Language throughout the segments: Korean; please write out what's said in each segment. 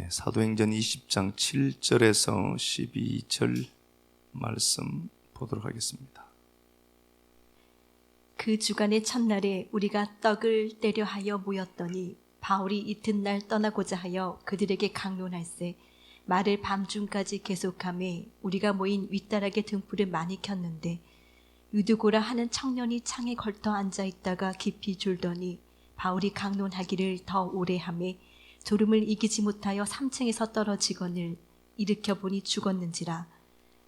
사도행전 20장 7절에서 12절 말씀 보도록 하겠습니다. 그 주간의 첫날에 우리가 떡을 떼려 하여 모였더니 바울이 이튿날 떠나고자 하여 그들에게 강론할세 말을 밤중까지 계속하매 우리가 모인 윗다락의 등불을 많이 켰는데 유두고라 하는 청년이 창에 걸터 앉아 있다가 깊이 졸더니 바울이 강론하기를 더 오래 하매 졸음을 이기지 못하여 3층에서 떨어지거늘 일으켜 보니 죽었는지라.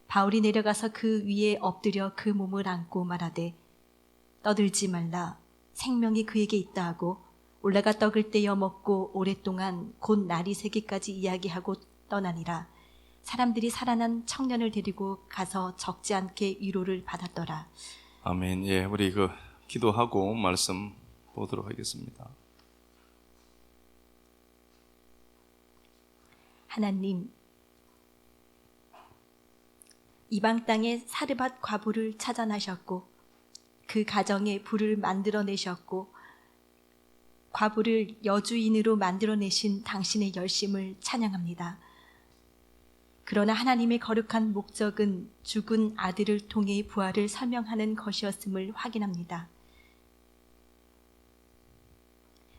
바울이 내려가서 그 위에 엎드려 그 몸을 안고 말하되 떠들지 말라 생명이 그에게 있다 하고 올라가 떡을 떼어 먹고 오랫동안 곧 날이 새기까지 이야기하고 떠나니라. 사람들이 살아난 청년을 데리고 가서 적지 않게 위로를 받았더라. 아멘. 우리 기도하고 말씀 보도록 하겠습니다. 하나님, 이방 땅에 사르밧 과부를 찾아나셨고 그 가정에 불을 만들어내셨고 과부를 여주인으로 만들어내신 당신의 열심을 찬양합니다. 그러나 하나님의 거룩한 목적은 죽은 아들을 통해 부활을 설명하는 것이었음을 확인합니다.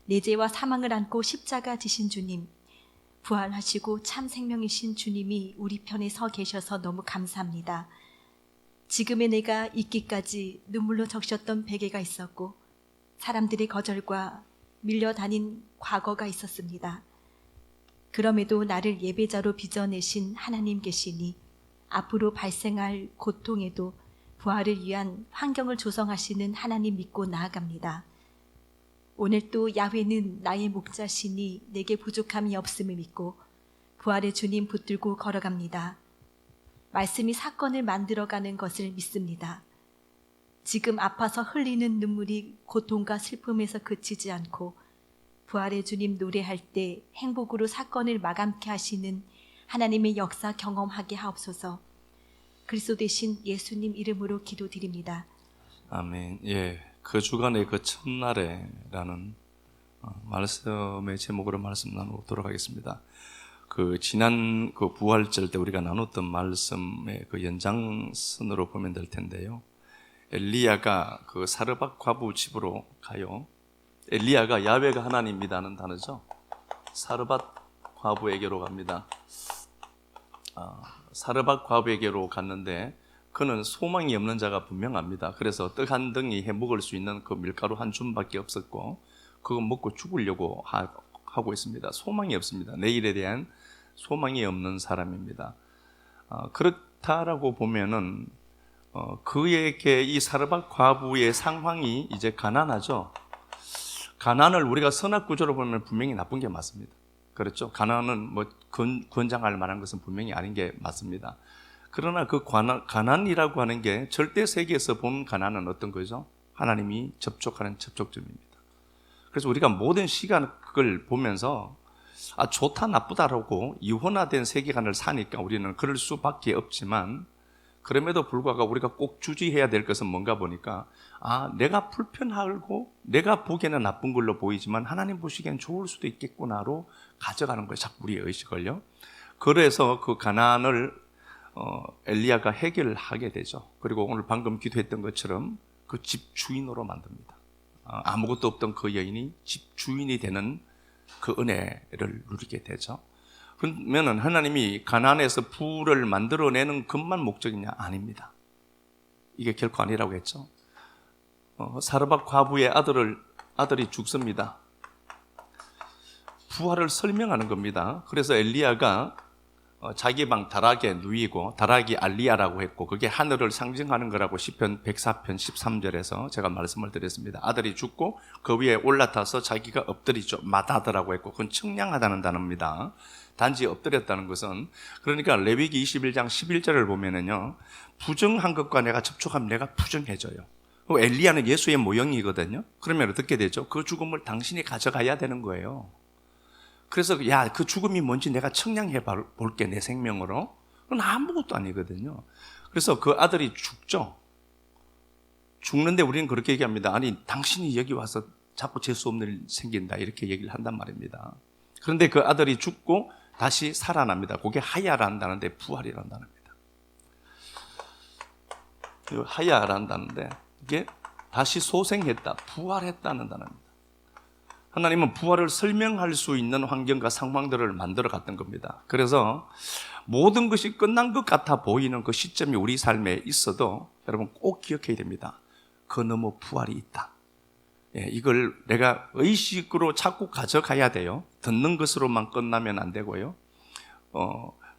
내 죄와 사망을 안고 십자가 지신 주님, 부활하시고 참 생명이신 주님이 우리 편에 서 계셔서 너무 감사합니다. 지금의 내가 있기까지 눈물로 적셨던 베개가 있었고 사람들의 거절과 밀려다닌 과거가 있었습니다. 그럼에도 나를 예배자로 빚어내신 하나님 계시니 앞으로 발생할 고통에도 부활을 위한 환경을 조성하시는 하나님 믿고 나아갑니다. 오늘 또 야훼는 나의 목자시니 내게 부족함이 없음을 믿고 부활의 주님 붙들고 걸어갑니다. 말씀이 사건을 만들어가는 것을 믿습니다. 지금 아파서 흘리는 눈물이 고통과 슬픔에서 그치지 않고 부활의 주님 노래할 때 행복으로 사건을 마감케 하시는 하나님의 역사 경험하게 하옵소서. 그리스도 되신 예수님 이름으로 기도드립니다. 아멘. 그 주간의 그 첫날에라는 말씀의 제목으로 말씀 나누도록 하겠습니다. 지난 부활절 때 우리가 나눴던 말씀의 연장선으로 보면 될 텐데요. 엘리야가 사르밧 과부 집으로 가요. 엘리야가 야훼가 하나님이라는 단어죠. 사르밧 과부에게로 갑니다. 사르밧 과부에게로 갔는데 그는 소망이 없는 자가 분명합니다. 그래서 떡 한 덩이 해 먹을 수 있는 그 밀가루 한 줌밖에 없었고 그거 먹고 죽으려고 하고 있습니다. 소망이 없습니다. 내일에 대한 소망이 없는 사람입니다. 그렇다라고 보면은 그에게 이 사르밧 과부의 상황이 이제 가난하죠. 가난을 우리가 선악 구조로 보면 분명히 나쁜 게 맞습니다. 그렇죠? 가난은 권장할 만한 것은 분명히 아닌 게 맞습니다. 그러나 그 가난이라고 하는 게 절대 세계에서 본 가난은 어떤 거죠? 하나님이 접촉하는 접촉점입니다. 그래서 우리가 모든 시각을 보면서 좋다 나쁘다라고 이원화된 세계관을 사니까 우리는 그럴 수밖에 없지만 그럼에도 불구하고 우리가 꼭 주지해야 될 것은 뭔가 보니까 내가 불편하고 내가 보기에는 나쁜 걸로 보이지만 하나님 보시기엔 좋을 수도 있겠구나로 가져가는 거예요. 자꾸 우리의 의식을요. 그래서 그 가난을 엘리야가 해결하게 되죠. 그리고 오늘 방금 기도했던 것처럼 그 집 주인으로 만듭니다. 아무것도 없던 그 여인이 집 주인이 되는 그 은혜를 누리게 되죠. 그러면 하나님이 가난에서 부를 만들어내는 것만 목적이냐? 아닙니다. 이게 결코 아니라고 했죠. 사르밧 과부의 아들이 죽습니다. 부활을 설명하는 겁니다. 그래서 엘리야가 자기 방 다락에 누이고 다락이 알리야라고 했고 그게 하늘을 상징하는 거라고 시편 104편 13절에서 제가 말씀을 드렸습니다. 아들이 죽고 그 위에 올라타서 자기가 엎드리죠. 마다드라고 했고 그건 청량하다는 단어입니다. 단지 엎드렸다는 것은 그러니까 레위기 21장 11절을 보면은요 부정한 것과 내가 접촉하면 내가 부정해져요. 엘리야는 예수의 모형이거든요. 그러면 어떻게 되죠? 그 죽음을 당신이 가져가야 되는 거예요. 그래서 그 죽음이 뭔지 내가 청량해 볼게 내 생명으로. 그건 아무것도 아니거든요. 그래서 그 아들이 죽죠. 죽는데 우리는 그렇게 얘기합니다. 아니 당신이 여기 와서 자꾸 재수 없는 일 생긴다 이렇게 얘기를 한단 말입니다. 그런데 그 아들이 죽고 다시 살아납니다. 그게 하야란다는데 부활이란다는 겁니다. 하야란다는데 이게 다시 소생했다, 부활했다는 단어입니다. 하나님은 부활을 설명할 수 있는 환경과 상황들을 만들어 갔던 겁니다. 그래서 모든 것이 끝난 것 같아 보이는 그 시점이 우리 삶에 있어도 여러분 꼭 기억해야 됩니다. 그 너머 부활이 있다. 이걸 내가 의식으로 자꾸 가져가야 돼요. 듣는 것으로만 끝나면 안 되고요.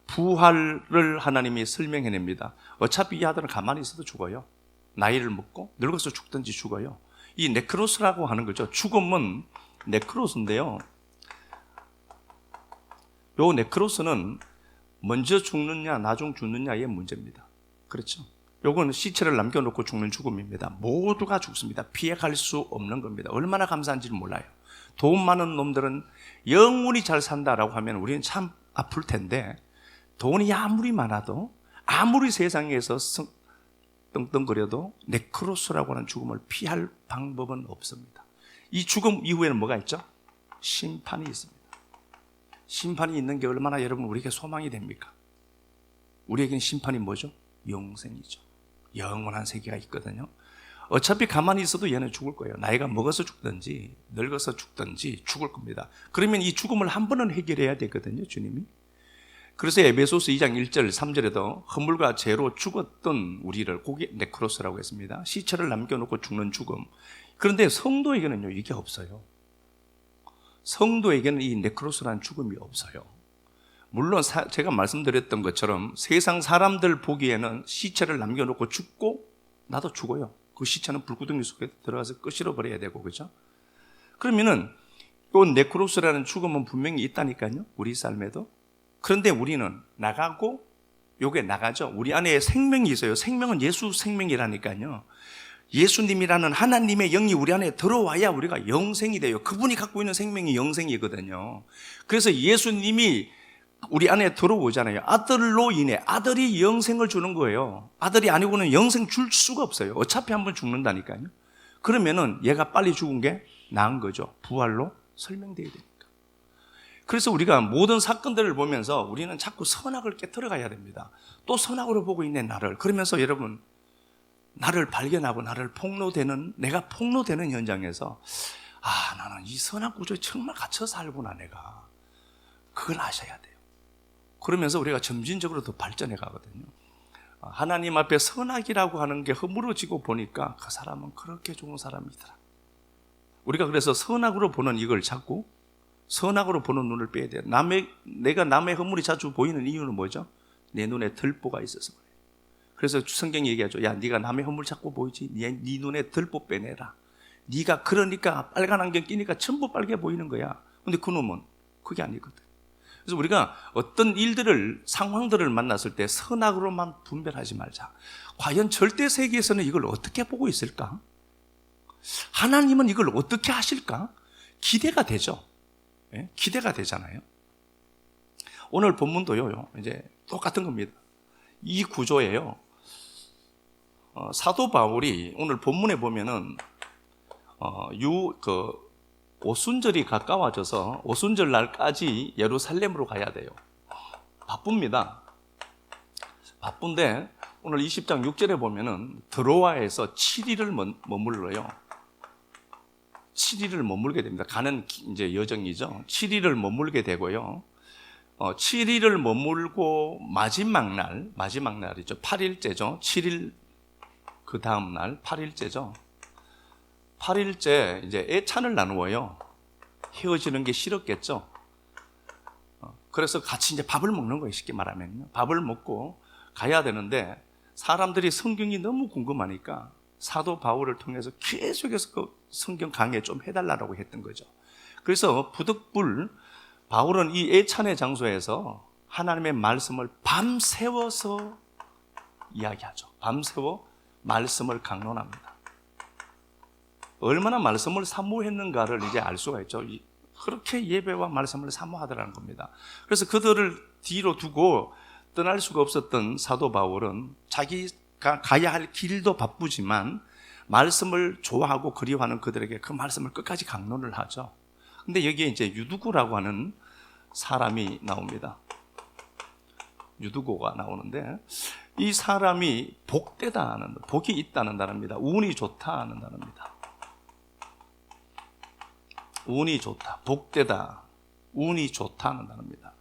부활을 하나님이 설명해냅니다. 어차피 이 아들은 가만히 있어도 죽어요. 나이를 먹고 늙어서 죽든지 죽어요. 이 네크로스라고 하는 거죠. 죽음은 네크로스인데요. 요 네크로스는 먼저 죽느냐 나중 죽느냐의 문제입니다. 그렇죠? 요건 시체를 남겨놓고 죽는 죽음입니다. 모두가 죽습니다. 피해갈 수 없는 겁니다. 얼마나 감사한지는 몰라요. 돈 많은 놈들은 영원히 잘 산다라고 하면 우리는 참 아플 텐데, 돈이 아무리 많아도 아무리 세상에서 떵떵거려도 네크로스라고 하는 죽음을 피할 방법은 없습니다. 이 죽음 이후에는 뭐가 있죠? 심판이 있습니다. 심판이 있는 게 얼마나 여러분 우리에게 소망이 됩니까? 우리에게는 심판이 뭐죠? 영생이죠. 영원한 세계가 있거든요. 어차피 가만히 있어도 얘는 죽을 거예요. 나이가 먹어서 죽든지 늙어서 죽든지 죽을 겁니다. 그러면 이 죽음을 한 번은 해결해야 되거든요, 주님이. 그래서 에베소서 2장 1절 3절에도 허물과 죄로 죽었던 우리를 고게 네크로스라고 했습니다. 시체를 남겨놓고 죽는 죽음. 그런데 성도에게는요, 이게 없어요. 성도에게는 이 네크로스라는 죽음이 없어요. 물론 제가 말씀드렸던 것처럼 세상 사람들 보기에는 시체를 남겨놓고 죽고 나도 죽어요. 그 시체는 불구덩이 속에 들어가서 끄실어 버려야 되고, 그죠? 그러면은 또 네크로스라는 죽음은 분명히 있다니까요, 우리 삶에도. 그런데 우리는 나가고 요게 나가죠. 우리 안에 생명이 있어요. 생명은 예수 생명이라니까요. 예수님이라는 하나님의 영이 우리 안에 들어와야 우리가 영생이 돼요. 그분이 갖고 있는 생명이 영생이거든요. 그래서 예수님이 우리 안에 들어오잖아요. 아들로 인해 아들이 영생을 주는 거예요. 아들이 아니고는 영생 줄 수가 없어요. 어차피 한번 죽는다니까요. 그러면은 얘가 빨리 죽은 게 나은 거죠. 부활로 설명돼야 되니까. 그래서 우리가 모든 사건들을 보면서 우리는 자꾸 선악을 깨트려가야 됩니다. 또 선악으로 보고 있는 나를. 그러면서 여러분, 나를 발견하고 나를 폭로되는, 내가 폭로되는 현장에서 나는 이 선악 구조에 정말 갇혀 살구나, 내가. 그걸 아셔야 돼요. 그러면서 우리가 점진적으로 더 발전해 가거든요. 하나님 앞에 선악이라고 하는 게 허물어지고 보니까 그 사람은 그렇게 좋은 사람이더라. 우리가 그래서 선악으로 보는 이걸 자꾸 선악으로 보는 눈을 빼야 돼요. 내가 남의 허물이 자주 보이는 이유는 뭐죠? 내 눈에 들보가 있어서 그래요. 그래서 성경이 얘기하죠. 야, 네가 남의 허물 자꾸 보이지? 네 눈에 들보 빼내라. 네가 그러니까 빨간 안경 끼니까 전부 빨개 보이는 거야. 근데 그 놈은 그게 아니거든. 그래서 우리가 어떤 일들을, 상황들을 만났을 때 선악으로만 분별하지 말자. 과연 절대 세계에서는 이걸 어떻게 보고 있을까? 하나님은 이걸 어떻게 하실까? 기대가 되죠. 예? 기대가 되잖아요. 오늘 본문도요, 이제 똑같은 겁니다. 이 구조예요. 사도 바울이 오늘 본문에 보면은 오순절이 가까워져서 오순절 날까지 예루살렘으로 가야 돼요. 바쁩니다. 바쁜데 오늘 20장 6절에 보면은 드로아에서 7일을 머물러요. 7일을 머물게 됩니다. 가는 이제 여정이죠. 7일을 머물게 되고요. 7일을 머물고 마지막 날이죠. 8일째죠. 7일 그 다음 날 8일째죠. 8일째 이제 애찬을 나누어요. 헤어지는 게 싫었겠죠. 그래서 같이 이제 밥을 먹는 거예요. 쉽게 말하면요. 밥을 먹고 가야 되는데 사람들이 성경이 너무 궁금하니까 사도 바울을 통해서 계속해서 그 성경 강해 좀 해달라고 했던 거죠. 그래서 부득불 바울은 이 애찬의 장소에서 하나님의 말씀을 밤새워서 이야기하죠. 밤새워 말씀을 강론합니다. 얼마나 말씀을 사모했는가를 이제 알 수가 있죠. 그렇게 예배와 말씀을 사모하더라는 겁니다. 그래서 그들을 뒤로 두고 떠날 수가 없었던 사도 바울은 자기가 가야 할 길도 바쁘지만 말씀을 좋아하고 그리워하는 그들에게 그 말씀을 끝까지 강론을 하죠. 근데 여기에 이제 유두구라고 하는 사람이 나옵니다. 유두고가 나오는데 이 사람이 복되다는, 복이 있다는 단어입니다. 운이 좋다는 단어입니다. 운이 좋다, 복되다, 운이 좋다는 단어입니다.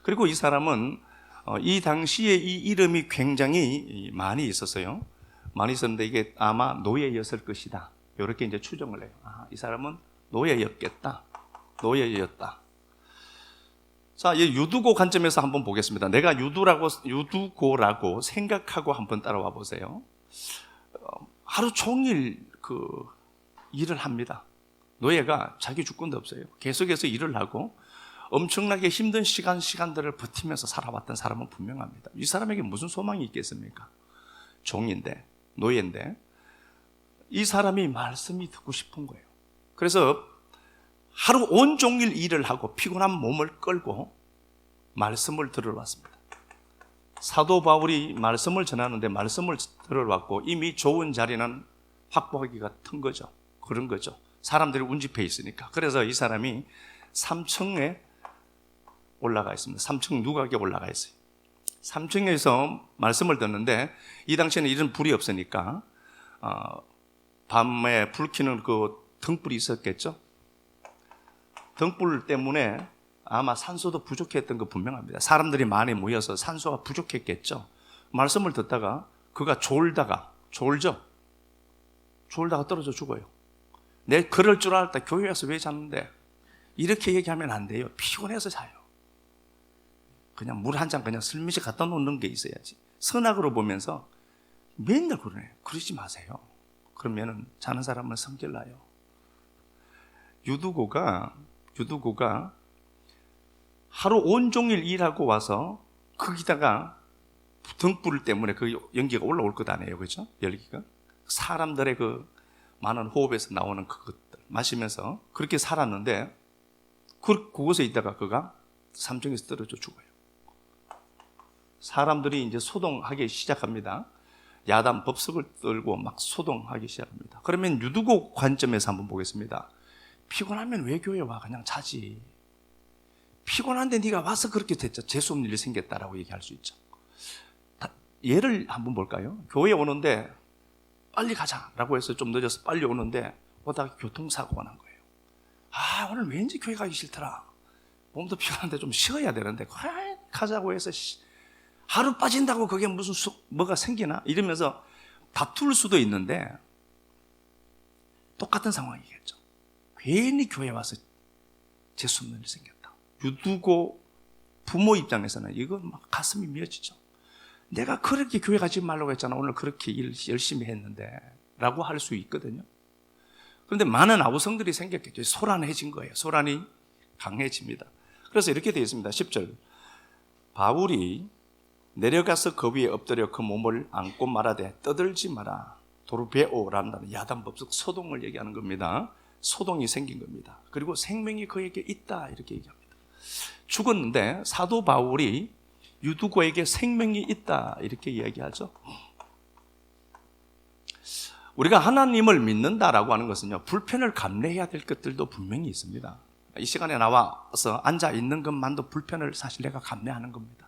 그리고 이 사람은 이 당시에 이 이름이 굉장히 많이 있었어요. 많이 있었는데 이게 아마 노예였을 것이다. 이렇게 이제 추정을 해요. 이 사람은 노예였겠다. 노예였다. 자, 이 유두고 관점에서 한번 보겠습니다. 내가 유두고라고 생각하고 한번 따라와 보세요. 하루 종일 일을 합니다. 노예가 자기 주권도 없어요. 계속해서 일을 하고 엄청나게 힘든 시간들을 버티면서 살아왔던 사람은 분명합니다. 이 사람에게 무슨 소망이 있겠습니까? 종인데, 노예인데 이 사람이 말씀이 듣고 싶은 거예요. 그래서 하루 온종일 일을 하고 피곤한 몸을 끌고 말씀을 들으러 왔습니다. 사도 바울이 말씀을 전하는데 말씀을 들으러 왔고 이미 좋은 자리는 확보하기가 튼 거죠. 그런 거죠. 사람들이 운집해 있으니까. 그래서 이 사람이 3층에 올라가 있습니다. 3층 누각에 올라가 있어요. 3층에서 말씀을 듣는데 이 당시에는 이런 불이 없으니까 밤에 불 켜는 그 등불이 있었겠죠. 등불 때문에 아마 산소도 부족했던 거 분명합니다. 사람들이 많이 모여서 산소가 부족했겠죠. 말씀을 듣다가 그가 졸다가 떨어져 죽어요. 내 그럴 줄 알았다. 교회 와서 왜 잤는데 이렇게 얘기하면 안 돼요. 피곤해서 자요. 그냥 물 한 잔 그냥 슬미시 갖다 놓는 게 있어야지. 선악으로 보면서 맨날 그러네. 그러지 마세요. 그러면 자는 사람은 성질 나요. 유두고가 하루 온종일 일하고 와서 거기다가 등불 때문에 그 연기가 올라올 것 아니에요. 그죠? 열기가. 사람들의 그 많은 호흡에서 나오는 그것들 마시면서 그렇게 살았는데 그곳에 있다가 그가 3층에서 떨어져 죽어요. 사람들이 이제 소동하기 시작합니다. 야단 법석을 떨고 막 소동하기 시작합니다. 그러면 유두고 관점에서 한번 보겠습니다. 피곤하면 왜 교회 와? 그냥 자지. 피곤한데 네가 와서 그렇게 됐죠. 재수없는 일이 생겼다라고 얘기할 수 있죠. 예를 한번 볼까요? 교회 오는데 빨리 가자라고 해서 좀 늦어서 빨리 오는데 오다가 교통사고가 난 거예요. 오늘 왠지 교회 가기 싫더라. 몸도 피곤한데 좀 쉬어야 되는데 가자고 해서 하루 빠진다고 그게 무슨 뭐가 생기나? 이러면서 다툴 수도 있는데 똑같은 상황이겠죠. 괜히 교회 와서 재수없는 일이 생겼다. 유두고 부모 입장에서는 이건 막 가슴이 미어지죠. 내가 그렇게 교회 가지 말라고 했잖아. 오늘 그렇게 일 열심히 했는데 라고 할 수 있거든요. 그런데 많은 아우성들이 생겼겠죠. 소란해진 거예요. 소란이 강해집니다. 그래서 이렇게 되어 있습니다. 10절 바울이 내려가서 그 위에 엎드려 그 몸을 안고 말하되 떠들지 마라. 도르베오라는 야단법석 소동을 얘기하는 겁니다. 소동이 생긴 겁니다. 그리고 생명이 그에게 있다 이렇게 얘기합니다. 죽었는데 사도 바울이 유두고에게 생명이 있다 이렇게 이야기하죠. 우리가 하나님을 믿는다라고 하는 것은요, 불편을 감내해야 될 것들도 분명히 있습니다. 이 시간에 나와서 앉아 있는 것만도 불편을 사실 내가 감내하는 겁니다.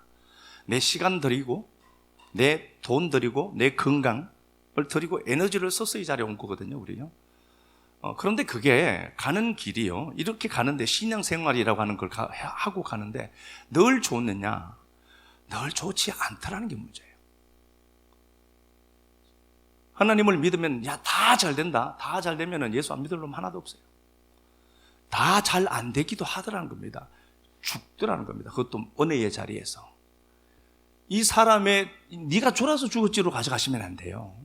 내 시간 드리고 내 돈 드리고 내 건강을 드리고 에너지를 써서 이 자리에 온 거거든요, 우리요. 그런데 그게 가는 길이요, 이렇게 가는데 신앙생활이라고 하는 걸 하고 가는데 늘 좋느냐, 늘 좋지 않다라는 게 문제예요. 하나님을 믿으면 다 잘 된다, 다 잘 되면 예수 안 믿을 놈 하나도 없어요. 다 잘 안 되기도 하더라는 겁니다. 죽더라는 겁니다. 그것도 은혜의 자리에서. 이 사람의 네가 졸아서 죽었지로 가져가시면 안 돼요.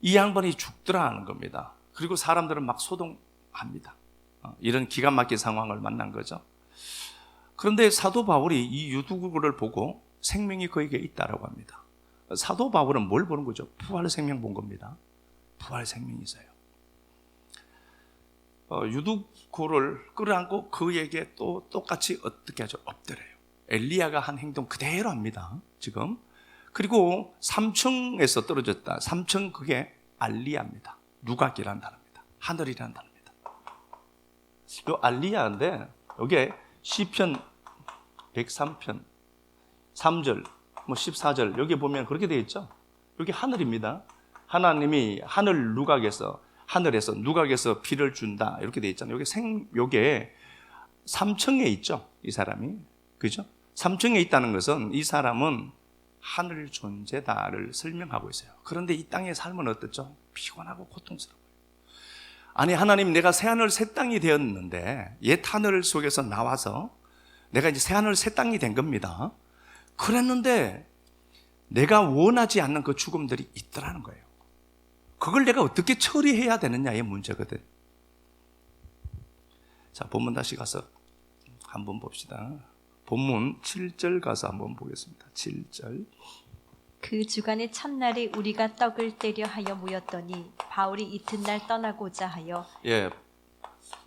이 양반이 죽더라는 겁니다. 그리고 사람들은 막 소동합니다. 이런 기가 막힌 상황을 만난 거죠. 그런데 사도 바울이 이 유두고를 보고 생명이 그에게 있다라고 합니다. 사도 바울은 뭘 보는 거죠? 부활 생명 본 겁니다. 부활 생명이 있어요. 유두고를 끌어안고 그에게 또 똑같이 어떻게 하죠? 엎드려요. 엘리야가 한 행동 그대로 합니다. 지금. 그리고 3층에서 떨어졌다. 3층 그게 알리야입니다. 누각이라는 단어입니다. 하늘이라는 단어입니다. 이 알리야인데 이게 시편 103편 3절, 14절 여기 보면 그렇게 되어 있죠. 여기 하늘입니다. 하나님이 하늘에서 누각에서 피를 준다 이렇게 되어 있잖아요. 요게 3층에 있죠. 이 사람이. 그죠? 3층에 있다는 것은 이 사람은 하늘 존재다를 설명하고 있어요. 그런데 이 땅의 삶은 어떻죠? 피곤하고 고통스러워요. 아니, 하나님, 내가 새하늘 새 땅이 되었는데 옛 하늘 속에서 나와서 내가 이제 새하늘 새 땅이 된 겁니다. 그랬는데 내가 원하지 않는 그 죽음들이 있더라는 거예요. 그걸 내가 어떻게 처리해야 되느냐의 문제거든. 자, 본문 다시 가서 한번 봅시다. 본문 7절 가서 한번 보겠습니다. 7절. 그 주간의 첫날에 우리가 떡을 떼려 하여 모였더니 바울이 이튿날 떠나고자 하여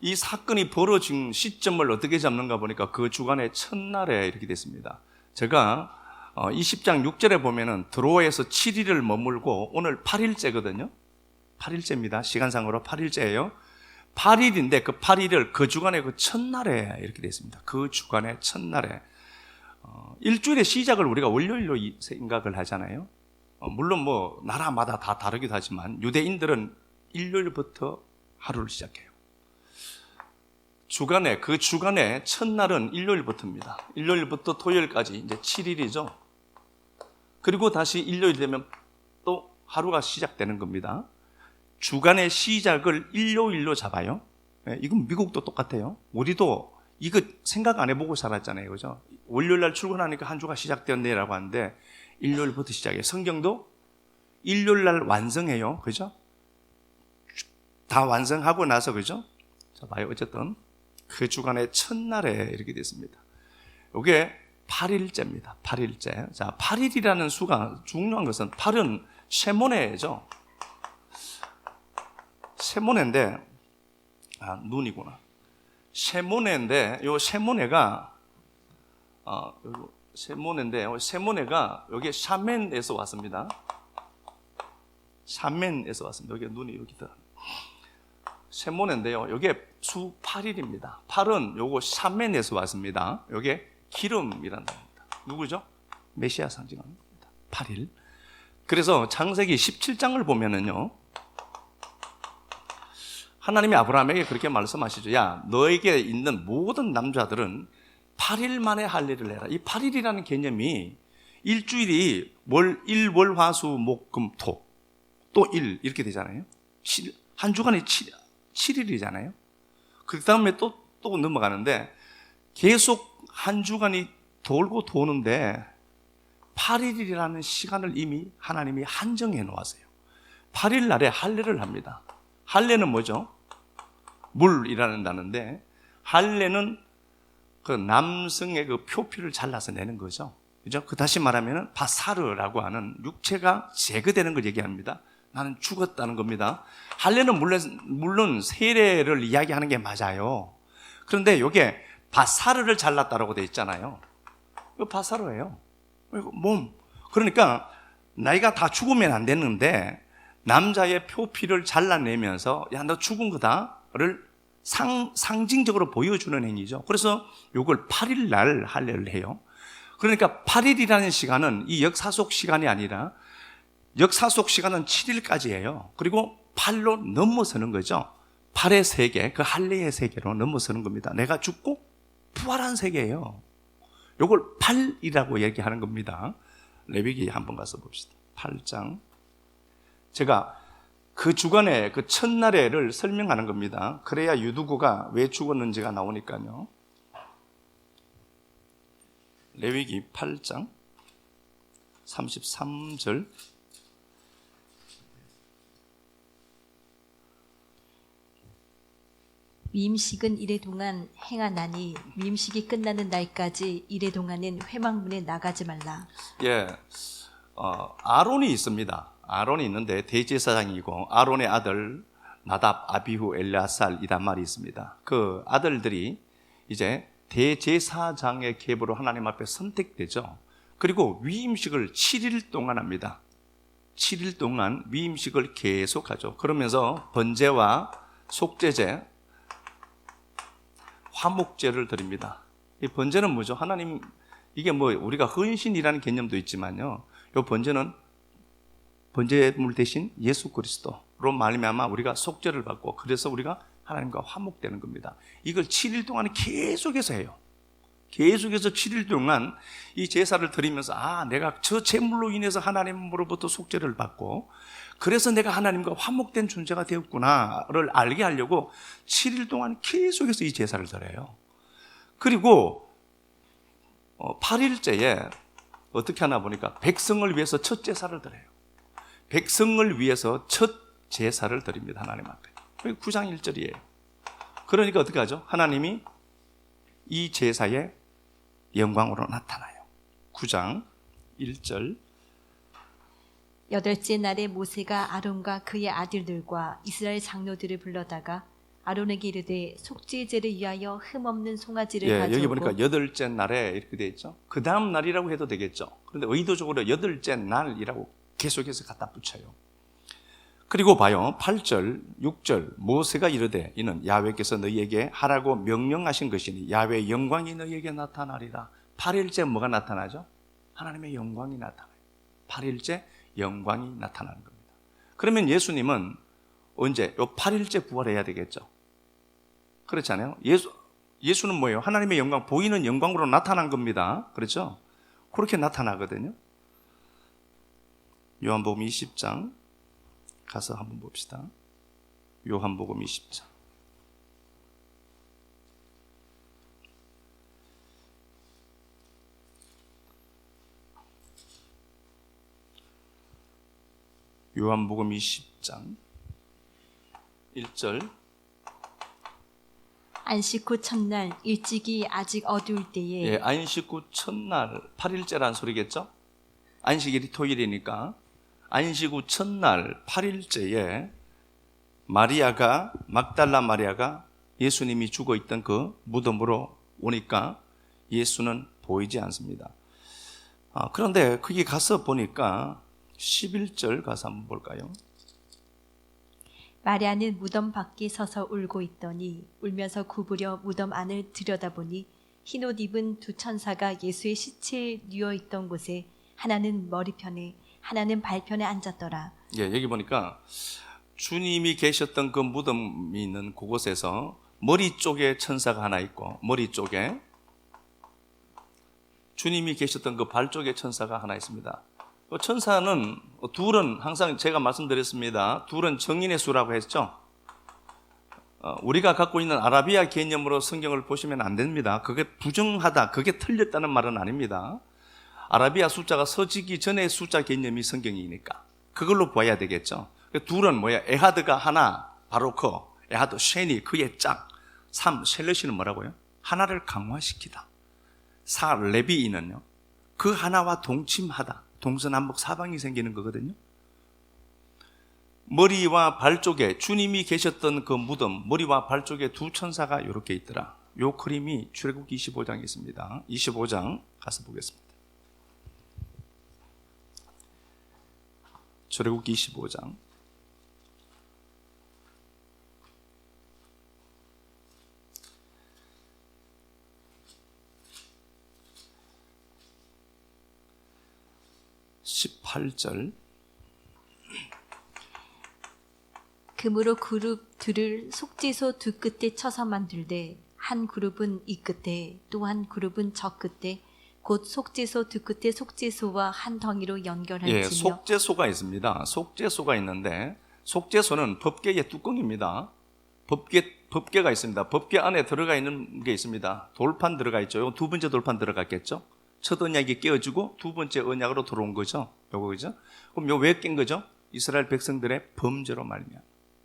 이 사건이 벌어진 시점을 어떻게 잡는가 보니까 그 주간의 첫날에 이렇게 됐습니다. 제가 20장 6절에 보면은 드로아에서 7일을 머물고 오늘 8일째거든요. 8일째입니다. 시간상으로 8일째예요. 8일인데 그 8일을 그 주간의 그 첫날에 이렇게 됐습니다. 그 주간의 첫날에 일주일의 시작을 우리가 월요일로 생각을 하잖아요. 물론 뭐 나라마다 다 다르기도 하지만 유대인들은 일요일부터 하루를 시작해요. 그 주간의 첫날은 일요일부터입니다. 일요일부터 토요일까지 이제 7일이죠. 그리고 다시 일요일 되면 또 하루가 시작되는 겁니다. 주간의 시작을 일요일로 잡아요. 이건 미국도 똑같아요. 우리도 이거 생각 안 해보고 살았잖아요. 그죠? 월요일날 출근하니까 한 주가 시작되었네라고 하는데 일요일부터 시작해요. 성경도 일요일날 완성해요. 그죠? 다 완성하고 나서, 그죠? 자, 봐요. 어쨌든 그 주간의 첫날에 이렇게 됐습니다. 이게 8일째입니다. 8일째. 자, 8일이라는 수가 중요한 것은 8은 쉐모네죠. 쉐모네인데, 눈이구나. 쉐모네인데, 요 쉐모네가, 쉐모네가 여기 샤멘에서 왔습니다. 샤멘에서 왔습니다. 여기 눈이 이렇게 들어. 쉐모네인데요. 이게 수 8일입니다. 8은 요거 샤멘에서 왔습니다. 요게 기름이라는 겁니다. 누구죠? 메시아 상징하는 겁니다. 8일. 그래서 창세기 17장을 보면은요. 하나님이 아브라함에게 그렇게 말씀하시죠. 야, 너에게 있는 모든 남자들은 8일 만에 할 일을 해라. 이 8일이라는 개념이 일주일이 일, 월, 화, 수, 목, 금, 토, 또 일 이렇게 되잖아요. 한 주간에 7일이잖아요. 그 다음에 또 넘어가는데 계속 한 주간이 돌고 도는데 8일이라는 시간을 이미 하나님이 한정해 놓았어요. 8일 날에 할례를 합니다. 할례는 뭐죠? 물이라는 단어인데 할례는 그 남성의 그 표피를 잘라서 내는 거죠. 그죠? 그 다시 말하면은 바사르라고 하는 육체가 제거되는 걸 얘기합니다. 나는 죽었다는 겁니다. 할례는 물론 세례를 이야기하는 게 맞아요. 그런데 이게 바사르를 잘랐다라고 돼 있잖아요. 이거 바사르예요. 이거 몸. 그러니까 나이가 다 죽으면 안 되는데 남자의 표피를 잘라내면서 야, 너 죽은 거다를 상징적으로 보여주는 행위죠. 그래서 이걸 8일 날 할례를 해요. 그러니까 8일이라는 시간은 이 역사 속 시간이 아니라 역사 속 시간은 7일까지예요. 그리고 8로 넘어서는 거죠. 8의 세계, 그 할례의 세계로 넘어서는 겁니다. 내가 죽고 부활한 세계예요. 이걸 8이라고 얘기하는 겁니다. 레위기 한번 가서 봅시다. 8장. 제가 그 주간에 그 첫날에를 설명하는 겁니다. 그래야 유두구가 왜 죽었는지가 나오니까요. 레위기 8장 33절. 위임식은 이래 동안 행하나니 위임식이 끝나는 날까지 이래 동안은 회막문에 나가지 말라. 아론이 있습니다. 아론이 있는데 대제사장이고 아론의 아들 나답, 아비후, 엘르아살이란 말이 있습니다. 그 아들들이 이제 대제사장의 계보로 하나님 앞에 선택되죠. 그리고 위임식을 7일 동안 합니다. 7일 동안 위임식을 계속하죠. 그러면서 번제와 속죄제, 화목제를 드립니다. 이 번제는 뭐죠? 하나님, 이게 뭐 우리가 헌신이라는 개념도 있지만요, 이 번제는 번제물 대신 예수 그리스도로 말미암아 우리가 속죄를 받고, 그래서 우리가 하나님과 화목되는 겁니다. 이걸 7일 동안 계속해서 해요. 계속해서 7일 동안 이 제사를 드리면서, 내가 저 제물로 인해서 하나님으로부터 속죄를 받고, 그래서 내가 하나님과 화목된 존재가 되었구나를 알게 하려고 7일 동안 계속해서 이 제사를 드려요. 그리고 8일째에 어떻게 하나 보니까 백성을 위해서 첫 제사를 드려요. 백성을 위해서 첫 제사를 드립니다. 하나님 앞에. 9장 1절이에요. 그러니까 어떻게 하죠? 하나님이 이 제사의 영광으로 나타나요. 9장 1절. 여덟째 날에 모세가 아론과 그의 아들들과 이스라엘 장로들을 불러다가 아론에게 이르되 속죄제를 위하여 흠없는 송아지를 가져오고, 여기 보니까 여덟째 날에 이렇게 되어 있죠. 그 다음 날이라고 해도 되겠죠. 그런데 의도적으로 여덟째 날이라고 계속해서 갖다 붙여요. 그리고 봐요. 8절, 6절. 모세가 이르되 이는 야훼께서 너희에게 하라고 명령하신 것이니 야훼의 영광이 너희에게 나타나리라. 8일째 뭐가 나타나죠? 하나님의 영광이 나타나요. 8일째 영광이 나타나는 겁니다. 그러면 예수님은 언제? 요 8일째 부활해야 되겠죠. 그렇지 않아요? 예수는 뭐예요? 하나님의 영광, 보이는 영광으로 나타난 겁니다. 그렇죠? 그렇게 나타나거든요. 요한복음 20장 가서 한번 봅시다. 요한복음 20장. 요한복음 20장 1절. 안식 후 첫날 일찍이 아직 어두울 때에, 안식 후 첫날 8일째란 소리겠죠? 안식일이 토요일이니까 안식 후 첫날 8일째에 막달라 마리아가 예수님이 죽어있던 그 무덤으로 오니까 예수는 보이지 않습니다. 그런데 거기 가서 보니까 11절 가서 한번 볼까요? 마리아는 무덤 밖에 서서 울고 있더니 울면서 구부려 무덤 안을 들여다보니 흰옷 입은 두 천사가 예수의 시체에 누워 있던 곳에 하나는 머리편에 하나는 발편에 앉았더라. 여기 보니까 주님이 계셨던 그 무덤이 있는 그곳에서 머리 쪽에 천사가 하나 있고, 머리 쪽에 주님이 계셨던 그 발 쪽에 천사가 하나 있습니다. 천사는 둘은 항상 제가 말씀드렸습니다. 둘은 정인의 수라고 했죠. 우리가 갖고 있는 아라비아 개념으로 성경을 보시면 안 됩니다. 그게 부정하다, 그게 틀렸다는 말은 아닙니다. 아라비아 숫자가 서지기 전의 숫자 개념이 성경이니까 그걸로 봐야 되겠죠. 둘은 뭐야? 에하드가 하나, 바로크, 에하드, 쉐니, 그의 짝. 3, 셀레시는 뭐라고요? 하나를 강화시키다. 4, 레비인은요, 그 하나와 동침하다. 동서남북 사방이 생기는 거거든요. 머리와 발 쪽에 주님이 계셨던 그 무덤, 머리와 발 쪽에 두 천사가 이렇게 있더라. 요 그림이 출애굽기 25장에 있습니다. 25장 가서 보겠습니다. 출애굽기 25장 18절. 금으로 그룹 둘을 속죄소 두 끝에 쳐서 만들되 한 그룹은 이 끝에 또 한 그룹은 저 끝에 곧 속죄소 두 끝에 속죄소와 한 덩이로 연결할지며. 속죄소가 있습니다. 속죄소가 있는데 속죄소는 법궤의 뚜껑입니다. 법궤가 있습니다. 법궤 안에 들어가 있는 게 있습니다. 돌판 들어가 있죠. 두 번째 돌판 들어갔겠죠. 첫 언약이 깨어지고 두 번째 언약으로 들어온 거죠. 요거 그죠? 그럼 요 왜 깬 거죠? 이스라엘 백성들의 범죄로 말미암아.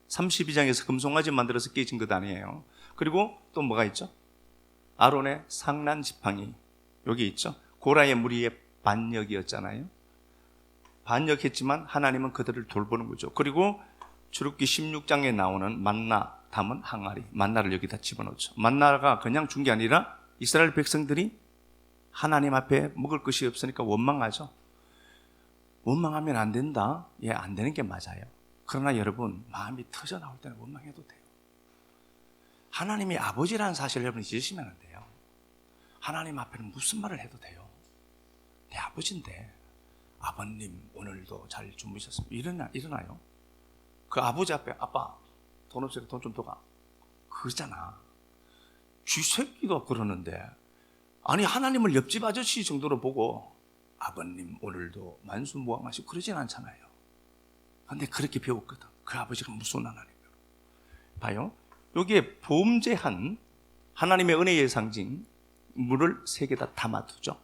32장에서 금송아지 만들어서 깨진 것 아니에요. 그리고 또 뭐가 있죠? 아론의 상난 지팡이 여기 있죠. 고라의 무리의 반역이었잖아요. 반역했지만 하나님은 그들을 돌보는 거죠. 그리고 출애굽기 16장에 나오는 만나 담은 항아리, 만나를 여기다 집어넣죠. 만나가 그냥 준 게 아니라 이스라엘 백성들이 하나님 앞에 먹을 것이 없으니까 원망하죠. 원망하면 안 된다? 안 되는 게 맞아요. 그러나 여러분, 마음이 터져 나올 때는 원망해도 돼요. 하나님이 아버지라는 사실을 여러분 잊으시면 안 돼요. 하나님 앞에는 무슨 말을 해도 돼요. 내 아버지인데 아버님 오늘도 잘 주무셨습니다. 일어나요? 그 아버지 앞에 아빠 돈 없으니까 돈 좀 더 가. 그러잖아. 쥐새끼도 그러는데 아니 하나님을 옆집 아저씨 정도로 보고 아버님 오늘도 만수무강하시고 그러진 않잖아요. 근데 그렇게 배웠거든. 그 아버지가 무슨 하나님이에요. 봐요. 여기에 범죄한 하나님의 은혜의 상징 물을 3개 다 담아두죠.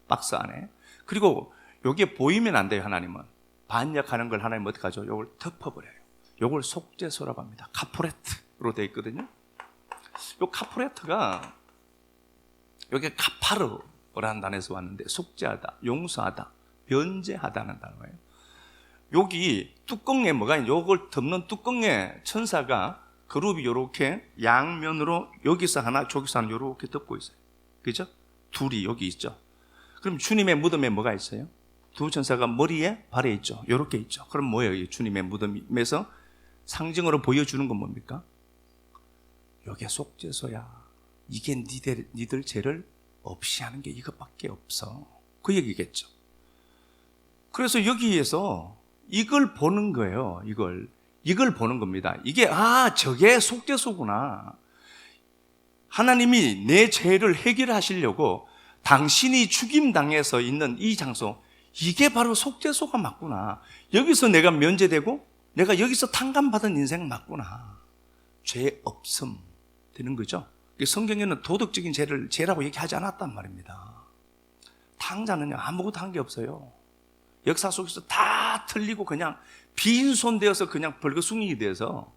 박스 안에. 그리고 여기에 보이면 안 돼요. 하나님은. 반역하는 걸 하나님 어떻게 하죠? 이걸 덮어버려요. 이걸 속죄소라고 합니다. 카포레트로 되어 있거든요. 이 카포레트가 여기 카파르라는 단어에서 왔는데 속죄하다, 용서하다, 변제하다는 단어예요. 여기 뚜껑에 뭐가 있냐? 요걸 덮는 뚜껑에 천사가 그룹이 이렇게 양면으로 여기서 하나, 저기서 하나 이렇게 덮고 있어요. 그죠? 둘이 여기 있죠. 그럼 주님의 무덤에 뭐가 있어요? 두 천사가 머리에 발에 있죠. 이렇게 있죠. 그럼 뭐예요? 이 주님의 무덤에서 상징으로 보여주는 건 뭡니까? 이게 속죄소야. 이게 니들 죄를 없이 하는 게 이것밖에 없어. 그 얘기겠죠. 그래서 여기에서 이걸 보는 거예요. 이걸 보는 겁니다. 이게 저게 속죄소구나. 하나님이 내 죄를 해결하시려고 당신이 죽임당해서 있는 이 장소, 이게 바로 속죄소가 맞구나. 여기서 내가 면제되고 내가 여기서 탕감받은 인생 맞구나. 죄 없음 되는 거죠. 성경에는 도덕적인 죄라고 얘기하지 않았단 말입니다. 탕자는요 아무것도 한 게 없어요. 역사 속에서 다 틀리고 그냥 빈손 되어서 그냥 벌거숭이 되어서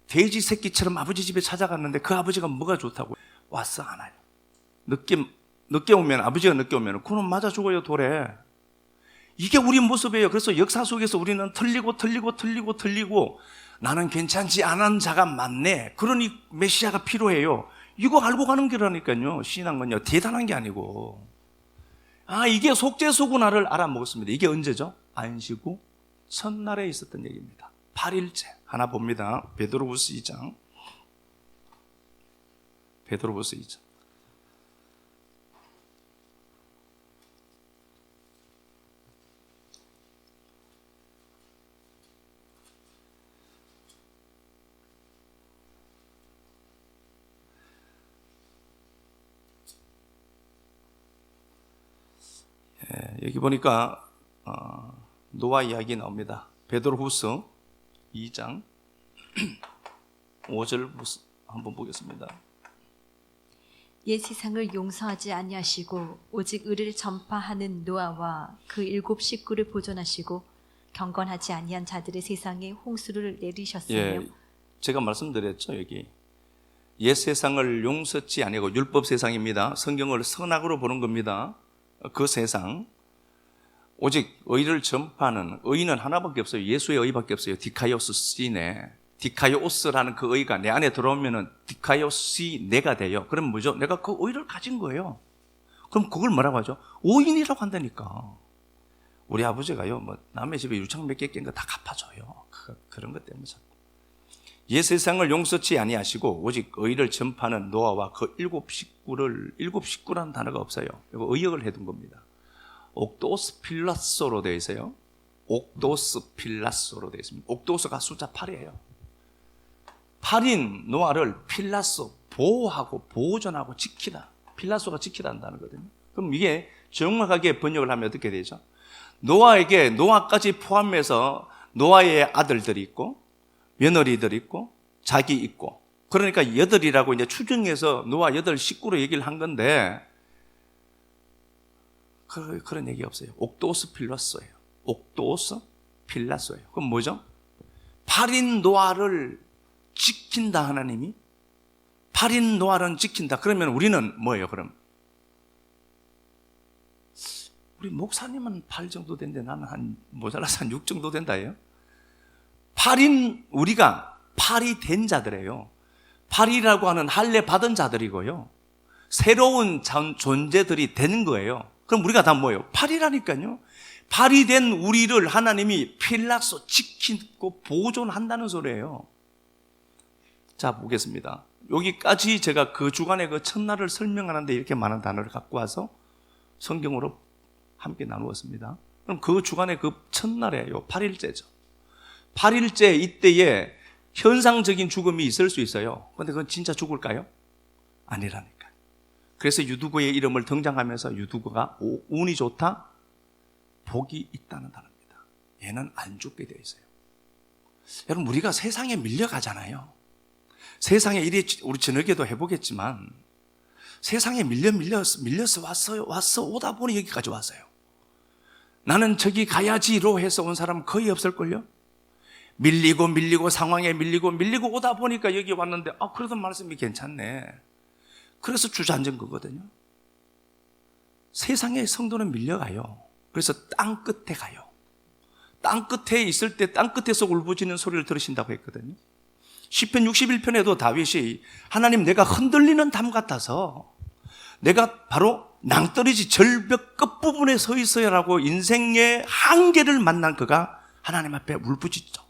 돼지 새끼처럼 아버지 집에 찾아갔는데 그 아버지가 뭐가 좋다고 왔어 안 와요. 늦게 오면 아버지가 늦게 오면 그놈 맞아 죽어요 돌에. 이게 우리 모습이에요. 그래서 역사 속에서 우리는 틀리고 나는 괜찮지 않은 자가 많네. 그러니 메시아가 필요해요. 이거 알고 가는 거라니까요. 신앙은요 대단한 게 아니고 이게 속죄소구나를 알아먹었습니다. 이게 언제죠? 안식 후 첫날에 있었던 얘기입니다. 8일째 하나 봅니다. 베드로후서 2장. 베드로후서 2장. 여기 보니까 노아 이야기 나옵니다. 베드로후서 2장 5절 한번 보겠습니다. 옛 세상을 용서하지 아니하시고 오직 의를 전파하는 노아와 그 7 식구를 보존하시고 경건하지 아니한 자들의 세상에 홍수를 내리셨으며 제가 말씀드렸죠. 여기 옛 세상을 용서치 아니하고 율법 세상입니다. 성경을 선악으로 보는 겁니다. 그 세상 오직 의를 전파하는 의는 하나밖에 없어요. 예수의 의밖에 없어요. 디카이오스 시네. 디카이오스라는 그 의가 내 안에 들어오면은 디카이오스 내가 돼요. 그럼 뭐죠? 내가 그 의를 가진 거예요. 그럼 그걸 뭐라고 하죠? 오인이라고 한다니까. 우리 아버지가요, 남의 집에 유창 몇 개 깬 거 다 갚아줘요. 그런 것 때문에. 옛 세상을 용서치 아니하시고 오직 의를 전파하는 노아와 그 7 식구라는 단어가 없어요. 이거 의역을 해둔 겁니다. 옥도스 필라소로 되어 있어요. 옥도스 필라소로 되어 있습니다. 옥도스가 숫자 8이에요. 8인 노아를 필라소, 보호하고 보존하고 지키다. 필라소가 지키다는 단어거든요. 그럼 이게 정확하게 번역을 하면 어떻게 되죠? 노아에게 노아까지 포함해서 노아의 아들들이 있고 며느리들이 있고 자기 있고, 그러니까 8이라고 이제 추정해서 노아 8 식구로 얘기를 한 건데 그런 얘기 없어요. 옥도스 필라소예요. 옥도스 필라소예요. 그럼 뭐죠? 8인 노아를 지킨다. 하나님이 8인 노아를 지킨다. 그러면 우리는 뭐예요? 그럼 우리 목사님은 8 정도 된데 나는 한 모자라서 한 6 정도 된다예요. 8인 우리가 8이 된 자들이에요. 8이라고 하는 할례 받은 자들이고요. 새로운 존재들이 되는 거예요. 그럼 우리가 다 뭐예요? 8이라니까요. 8이 된 우리를 하나님이 필라소 지키고 보존한다는 소리예요. 자, 보겠습니다. 여기까지 제가 그 주간의 그 첫날을 설명하는데 이렇게 많은 단어를 갖고 와서 성경으로 함께 나누었습니다. 그럼 그 주간의 그 첫날에 요 8일째죠. 8일째 이때에 현상적인 죽음이 있을 수 있어요. 그런데 그건 진짜 죽을까요? 아니라니까요. 그래서 유두고의 이름을 등장하면서 유두고가 운이 좋다, 복이 있다는 단어입니다. 얘는 안 죽게 되어 있어요. 여러분, 우리가 세상에 밀려가잖아요. 세상에 일이 우리 저녁에도 해보겠지만 세상에 밀려서 왔어 오다 보니 여기까지 왔어요. 나는 저기 가야지로 해서 온 사람은 거의 없을걸요. 밀리고 상황에 밀리고 오다 보니까 여기 왔는데 그래도 말씀이 괜찮네. 그래서 주저앉은 거거든요. 세상에 성도는 밀려가요. 그래서 땅 끝에 가요. 땅 끝에 있을 때 땅 끝에서 울부짖는 소리를 들으신다고 했거든요. 시편 61편에도 다윗이 하나님, 내가 흔들리는 담 같아서 내가 바로 낭떠러지 절벽 끝부분에 서 있어야라고 인생의 한계를 만난 그가 하나님 앞에 울부짖죠.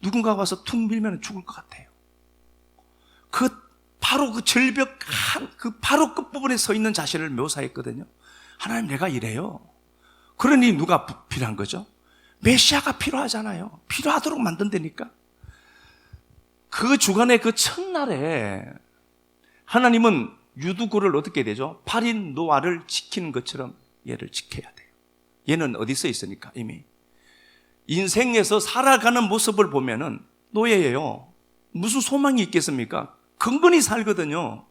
누군가가 와서 툭 밀면 죽을 것 같아요. 바로 그 절벽 바로 끝부분에 서 있는 자신을 묘사했거든요. 하나님, 내가 이래요. 그러니 누가 필요한 거죠? 메시아가 필요하잖아요. 필요하도록 만든다니까. 그 주간의 그 첫날에 하나님은 유두고를 어떻게 되죠? 8인 노아를 지키는 것처럼 얘를 지켜야 돼요. 얘는 어디서 있으니까 이미 인생에서 살아가는 모습을 보면은 노예예요. 무슨 소망이 있겠습니까? 근근히 살거든요.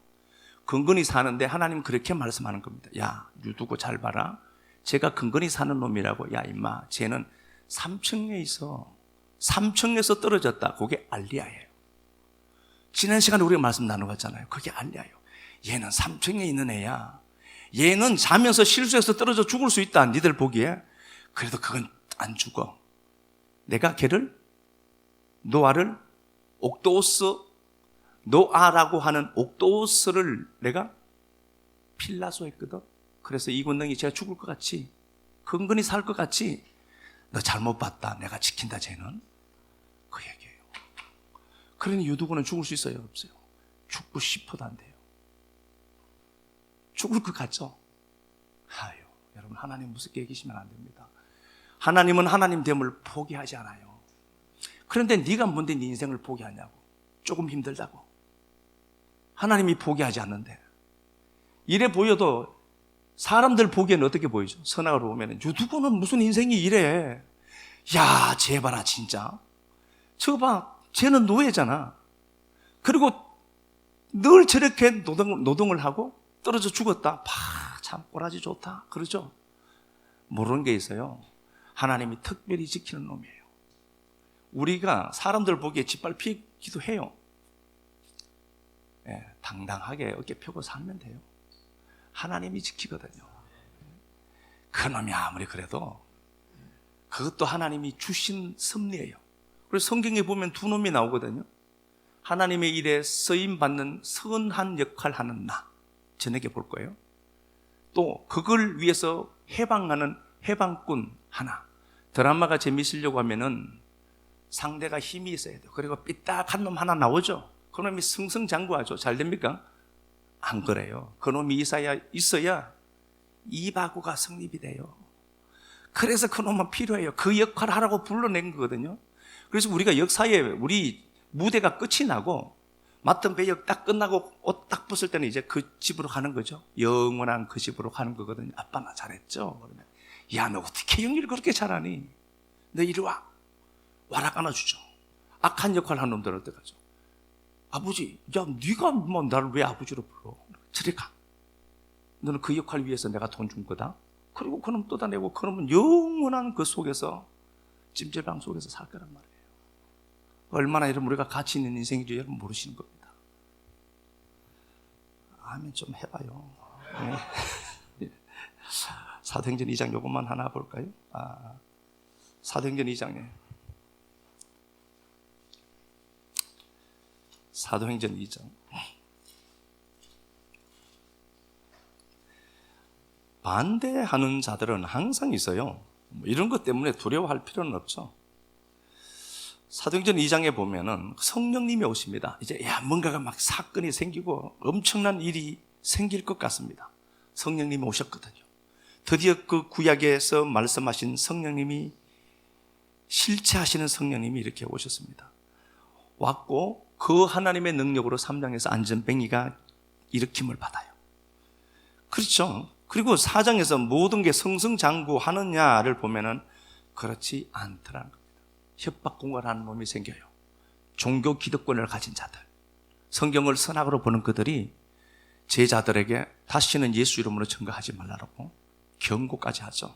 근근히 사는데 하나님 그렇게 말씀하는 겁니다. 야, 유두고 잘 봐라. 제가 근근히 사는 놈이라고. 야, 임마, 쟤는 3층에 있어. 3층에서 떨어졌다. 그게 알리야예요. 지난 시간에 우리가 말씀 나눠봤잖아요. 그게 알리야예요. 얘는 3층에 있는 애야. 얘는 자면서 실수해서 떨어져 죽을 수 있다. 니들 보기에. 그래도 그건 안 죽어. 내가 걔를, 노아를, 노아라고 하는 옥도스를 내가 필라소 했거든. 그래서 이 권능이 제가 죽을 것 같이, 근근히 살 것 같이, 너 잘못 봤다. 내가 지킨다, 쟤는. 그 얘기예요. 그러니 유두고는 죽을 수 있어요, 없어요? 죽고 싶어도 안 돼요. 죽을 것 같죠? 아유, 여러분, 하나님 무섭게 여기시면 안 됩니다. 하나님은 하나님됨을 포기하지 않아요. 그런데 네가 뭔데 네 인생을 포기하냐고. 조금 힘들다고. 하나님이 포기하지 않는데. 이래 보여도 사람들 보기에는 어떻게 보이죠? 선악으로 보면 유두고는 무슨 인생이 이래. 야, 쟤 봐라 진짜. 저거 봐, 쟤는 노예잖아. 그리고 늘 저렇게 노동을 하고 떨어져 죽었다. 참 꼬라지 좋다. 그러죠? 모르는 게 있어요. 하나님이 특별히 지키는 놈이에요. 우리가 사람들 보기에 짓밟히기도 해요. 예, 당당하게 어깨 펴고 살면 돼요. 하나님이 지키거든요. 그 놈이 아무리 그래도 그것도 하나님이 주신 섭리예요. 그래서 성경에 보면 두 놈이 나오거든요. 하나님의 일에 쓰임받는 선한 역할을 하는 나, 저녁에 볼 거예요. 또 그걸 위해서 해방하는 해방꾼 하나. 드라마가 재미있으려고 하면은 상대가 힘이 있어야 돼요. 그리고 삐딱한 놈 하나 나오죠. 그 놈이 승승장구하죠. 잘 됩니까? 안 그래요. 그 놈이 있어야 이바구가 성립이 돼요. 그래서 그 놈은 필요해요. 그 역할을 하라고 불러낸 거거든요. 그래서 우리가 역사에 우리 무대가 끝이 나고 맡은 배역 딱 끝나고 옷 딱 벗을 때는 이제 그 집으로 가는 거죠. 영원한 그 집으로 가는 거거든요. 아빠 나 잘했죠? 그러면 야, 너 어떻게 연기를 그렇게 잘하니? 너 이리 와. 와락 안아주죠. 악한 역할 하는 놈들은 어떡하죠? 아버지, 야, 네가 뭐 나를 왜 아버지로 불러? 저리 가. 너는 그 역할 위해서 내가 돈 준 거다. 그리고 그놈 뜯어내고 그놈은 영원한 그 속에서 찜질방 속에서 살 거란 말이에요. 얼마나 여러분 우리가 가치 있는 인생인지 여러분 모르시는 겁니다. 아멘 좀 해봐요. 네. 사도행전 2장 요것만 하나 볼까요? 사도행전 2장에 사도행전 2장 반대하는 자들은 항상 있어요. 이런 것 때문에 두려워할 필요는 없죠. 사도행전 2장에 보면은 성령님이 오십니다. 이제 뭔가가 막 사건이 생기고 엄청난 일이 생길 것 같습니다. 성령님이 오셨거든요. 드디어 그 구약에서 말씀하신 성령님이, 실체하시는 성령님이 이렇게 오셨습니다. 왔고 그 하나님의 능력으로 3장에서 안전뱅이가 일으킴을 받아요. 그렇죠. 그리고 4장에서 모든 게 승승장구하느냐를 보면은 그렇지 않더라는 겁니다. 협박공갈하는 놈이 생겨요. 종교 기득권을 가진 자들, 성경을 선악으로 보는 그들이 제자들에게 다시는 예수 이름으로 증거하지 말라고 경고까지 하죠.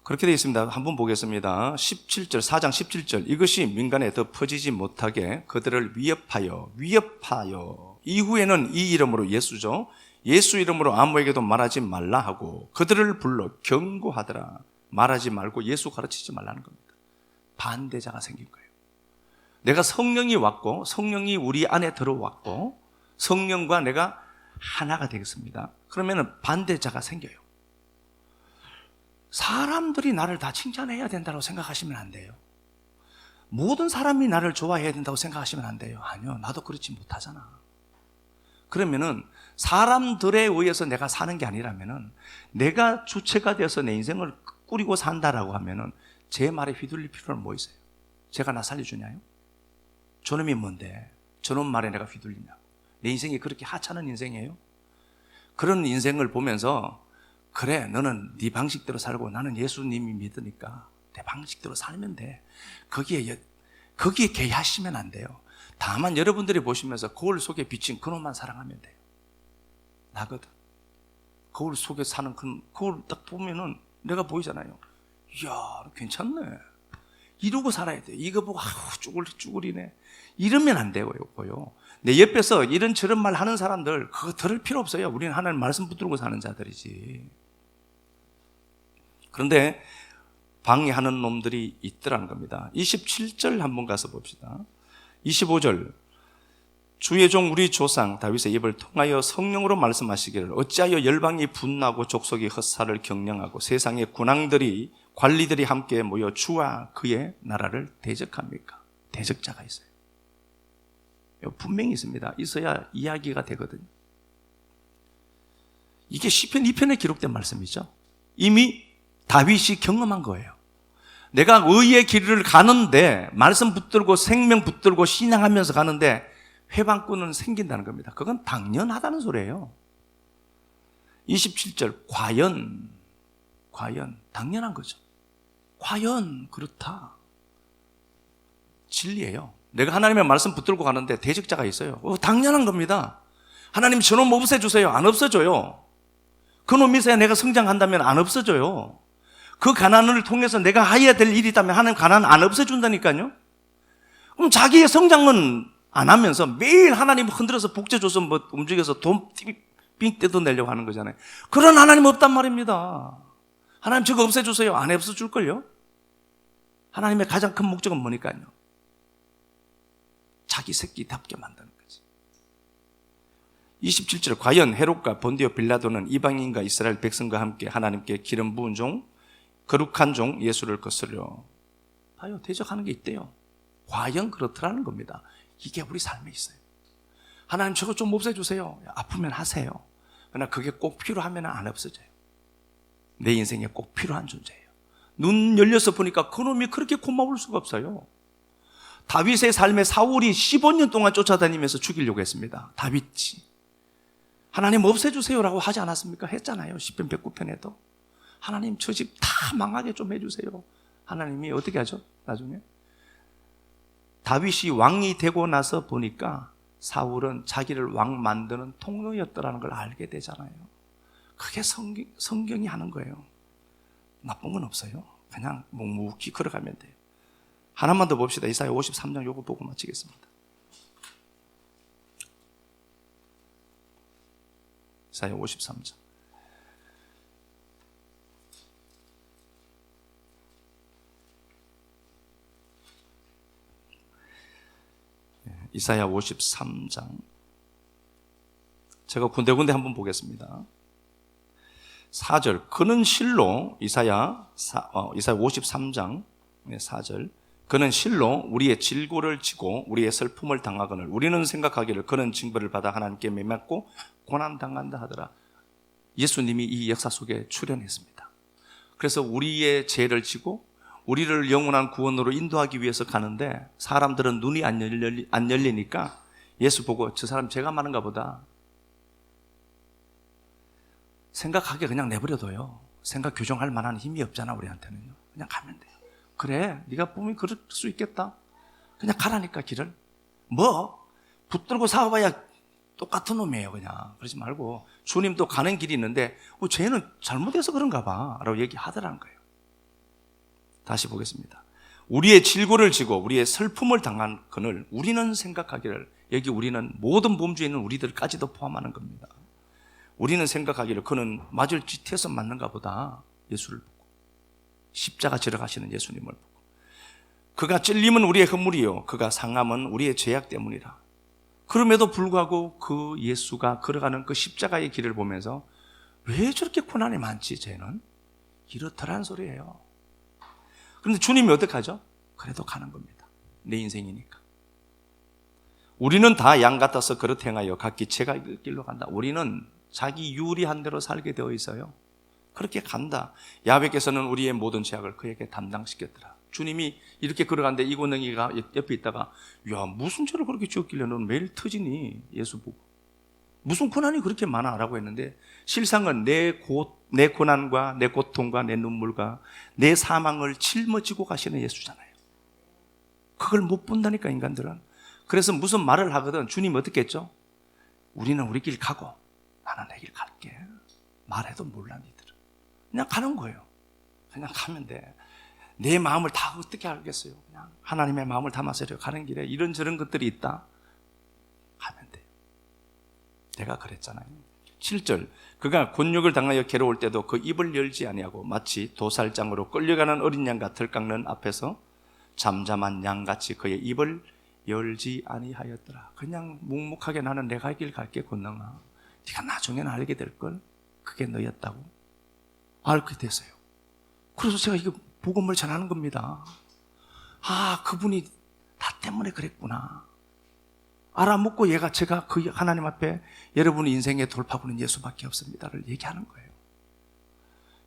그렇게 되어 있습니다. 한번 보겠습니다. 17절, 4장 17절. 이것이 민간에 더 퍼지지 못하게 그들을 위협하여 이후에는 이 이름으로, 예수죠, 예수 이름으로 아무에게도 말하지 말라 하고 그들을 불러 경고하더라. 말하지 말고 예수 가르치지 말라는 겁니다. 반대자가 생긴 거예요. 내가 성령이 왔고 성령이 우리 안에 들어왔고 성령과 내가 하나가 되겠습니다. 그러면 반대자가 생겨요. 사람들이 나를 다 칭찬해야 된다고 생각하시면 안 돼요. 모든 사람이 나를 좋아해야 된다고 생각하시면 안 돼요. 아니요, 나도 그렇지 못하잖아. 그러면은 사람들에 의해서 내가 사는 게 아니라면은, 내가 주체가 돼서 내 인생을 꾸리고 산다라고 하면은 제 말에 휘둘릴 필요는 뭐 있어요? 제가 나 살려주냐요? 저놈이 뭔데 저놈 말에 내가 휘둘리냐? 내 인생이 그렇게 하찮은 인생이에요? 그런 인생을 보면서, 그래, 너는 네 방식대로 살고 나는 예수님이 믿으니까 내 방식대로 살면 돼. 거기에 개의하시면 안 돼요. 다만 여러분들이 보시면서 거울 속에 비친 그놈만 사랑하면 돼요. 나거든. 거울 속에 사는 거울 딱 보면은 내가 보이잖아요. 이야, 괜찮네. 이러고 살아야 돼. 이거 보고 쭈구리네. 이러면 안 돼요. 내 옆에서 이런저런 말 하는 사람들 그거 들을 필요 없어요. 우리는 하나님 말씀 붙들고 사는 자들이지. 그런데 방해하는 놈들이 있더라는 겁니다. 27절 한번 가서 봅시다. 25절. 주의 종 우리 조상 다윗의 입을 통하여 성령으로 말씀하시기를 어찌하여 열방이 분나고 족속이 헛살을 경영하고 세상의 군왕들이 관리들이 함께 모여 주와 그의 나라를 대적합니까? 대적자가 있어요. 분명히 있습니다. 있어야 이야기가 되거든요. 이게 시편 2편에 기록된 말씀이죠. 이미 다윗이 경험한 거예요. 내가 의의 길을 가는데, 말씀 붙들고 생명 붙들고 신앙하면서 가는데 회방꾼은 생긴다는 겁니다. 그건 당연하다는 소리예요. 27절. 과연 당연한 거죠. 과연 그렇다. 진리예요. 내가 하나님의 말씀 붙들고 가는데 대적자가 있어요. 당연한 겁니다. 하나님 저놈 없애주세요. 안 없어져요. 그놈 있어야 내가 성장한다면 안 없어져요. 그 가난을 통해서 내가 해야 될 일이 있다면 하나님 가난 안 없애준다니까요. 그럼 자기의 성장은 안 하면서 매일 하나님 흔들어서 복제줘서 뭐 움직여서 돈 삥 뜯어내려고 하는 거잖아요. 그런 하나님 없단 말입니다. 하나님 저거 없애주세요. 안 없애줄걸요. 하나님의 가장 큰 목적은 뭐니까요? 자기 새끼답게 만드는 거지. 27절. 과연 헤롯과 본디오 빌라도는 이방인과 이스라엘 백성과 함께 하나님께 기름 부은 종, 거룩한 종 예수를 거스려 봐요. 대적하는 게 있대요. 과연 그렇더라는 겁니다. 이게 우리 삶에 있어요. 하나님 저거 좀 없애주세요. 아프면 하세요. 그러나 그게 꼭 필요하면 안 없어져요. 내 인생에 꼭 필요한 존재예요. 눈 열려서 보니까 그놈이 그렇게 고마울 수가 없어요. 다윗의 삶에 사울이 15년 동안 쫓아다니면서 죽이려고 했습니다. 다윗이. 하나님 없애주세요라고 하지 않았습니까? 했잖아요. 시편 109편에도. 하나님 저 집 다 망하게 좀 해주세요. 하나님이 어떻게 하죠? 나중에 다윗이 왕이 되고 나서 보니까 사울은 자기를 왕 만드는 통로였더라는 걸 알게 되잖아요. 그게 성경이 하는 거예요. 나쁜 건 없어요. 그냥 묵묵히 걸어가면 돼요. 하나만 더 봅시다. 이사야 53장 요거 보고 마치겠습니다. 이사야 53장. 이사야 53장. 제가 군데군데 한번 보겠습니다. 4절. 그는 실로 이사야 53장 4절. 그는 실로 우리의 질고를 지고 우리의 슬픔을 당하거늘 우리는 생각하기를 그는 징벌을 받아 하나님께 매맞고 고난당한다 하더라. 예수님이 이 역사 속에 출현했습니다. 그래서 우리의 죄를 지고 우리를 영원한 구원으로 인도하기 위해서 가는데 사람들은 눈이 안 열리니까 예수 보고 저 사람 죄가 많은가 보다 생각하게 그냥 내버려둬요. 생각 교정할 만한 힘이 없잖아 우리한테는요. 그냥 가면 돼요. 그래 네가 보면 그럴 수 있겠다. 그냥 가라니까 길을. 뭐 붙들고 싸워봐야 똑같은 놈이에요. 그냥 그러지 말고 주님도 가는 길이 있는데 쟤는 잘못해서 그런가 봐 라고 얘기하더라는 거예요. 다시 보겠습니다. 우리의 질고를 지고 우리의 슬픔을 당한 그를 우리는 생각하기를, 여기 우리는 모든 범주에 있는 우리들까지도 포함하는 겁니다. 우리는 생각하기를 그는 맞을 짓해서 맞는가 보다. 예수를 보고 십자가 지러 가시는 예수님을 보고 그가 찔림은 우리의 허물이요 그가 상함은 우리의 죄악 때문이라. 그럼에도 불구하고 그 예수가 걸어가는 그 십자가의 길을 보면서 왜 저렇게 고난이 많지 쟤는? 이렇더란 소리예요. 그런데 주님이 어떻게 하죠? 그래도 가는 겁니다. 내 인생이니까. 우리는 다 양 같아서 그렇게 행하여 각기 제가 갈 길로 간다. 우리는 자기 유리한 대로 살게 되어 있어요. 그렇게 간다. 야훼께서는 우리의 모든 죄악을 그에게 담당시켰더라. 주님이 이렇게 걸어가는데 이고능이가 옆에 있다가 야 무슨 죄를 그렇게 지었길래 너는 매일 터지니? 예수 보고 무슨 고난이 그렇게 많아? 라고 했는데 실상은 내 고난과 내 고통과 내 눈물과 내 사망을 짊어지고 가시는 예수잖아요. 그걸 못 본다니까 인간들은. 그래서 무슨 말을 하거든 주님이 어떻게 했죠? 우리는 우리 길 가고 나는 내 길 갈게. 말해도 몰라 니들은. 그냥 가는 거예요. 그냥 가면 돼. 내 마음을 다 어떻게 알겠어요? 그냥 하나님의 마음을 담아서 가는 길에 이런저런 것들이 있다. 가면 돼요. 내가 그랬잖아요. 7절 그가 곤욕을 당하여 괴로울 때도 그 입을 열지 아니하고 마치 도살장으로 끌려가는 어린 양과 들깎는 앞에서 잠잠한 양같이 그의 입을 열지 아니하였더라. 그냥 묵묵하게 나는 내 갈 길 갈게 권능아. 네가 나중에는 알게 될걸. 그게 너였다고 알게 됐어요. 그래서 제가 이거 복음을 전하는 겁니다. 아 그분이 나 때문에 그랬구나. 알아먹고 제가 그 하나님 앞에 여러분의 인생의 돌파구는 예수밖에 없습니다를 얘기하는 거예요.